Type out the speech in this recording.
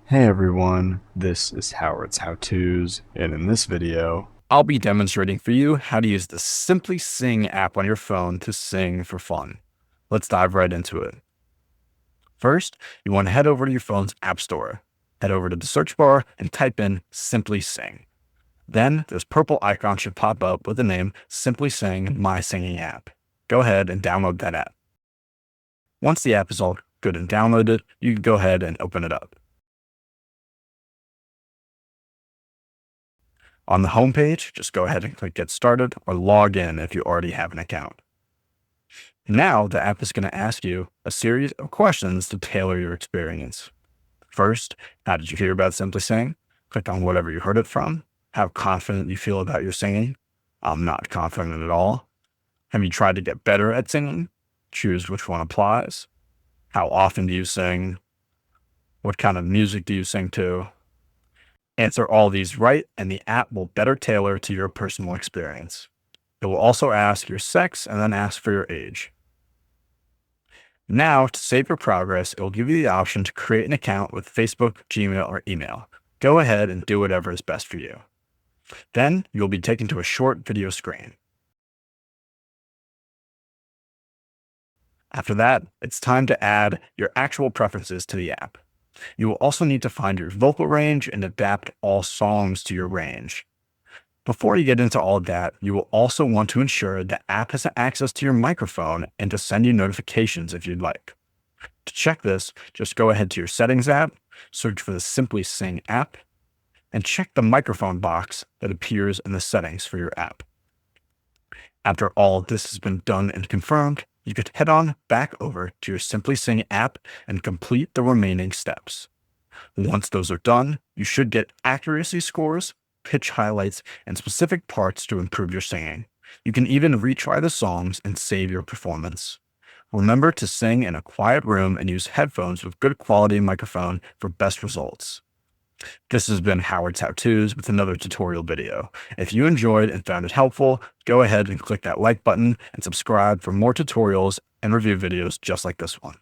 Hey everyone, this is Howard's How-Tos, and in this video, I'll be demonstrating for you how to use the Simply Sing app on your phone to sing for fun. Let's dive right into it. First, you want to head over to your phone's app store. Head over to the search bar and type in Simply Sing. Then this purple icon should pop up with the name Simply Sing My Singing App. Go ahead and download that app. Once the app is all good and downloaded, you can go ahead and open it up. On the homepage, just go ahead and click Get Started or log in if you already have an account. Now, the app is going to ask you a series of questions to tailor your experience. First, how did you hear about Simply Sing? Click on whatever you heard it from. How confident you feel about your singing? I'm not confident at all. Have you tried to get better at singing? Choose which one applies. How often do you sing? What kind of music do you sing to? Answer all these right, and the app will better tailor to your personal experience. It will also ask your sex and then ask for your age. Now, to save your progress, it will give you the option to create an account with Facebook, Gmail, or email. Go ahead and do whatever is best for you. Then, you'll be taken to a short video screen. After that, it's time to add your actual preferences to the app. You will also need to find your vocal range and adapt all songs to your range. Before you get into all of that, you will also want to ensure the app has access to your microphone and to send you notifications if you'd like. To check this, just go ahead to your Settings app, search for the Simply Sing app, and check the microphone box that appears in the settings for your app. After all of this has been done and confirmed, you could head on back over to your Simply Sing app and complete the remaining steps. Once those are done, you should get accuracy scores, pitch highlights, and specific parts to improve your singing. You can even retry the songs and save your performance. Remember to sing in a quiet room and use headphones with good quality microphone for best results. This has been Howard's How-Tos with another tutorial video. If you enjoyed and found it helpful, go ahead and click that like button and subscribe for more tutorials and review videos just like this one.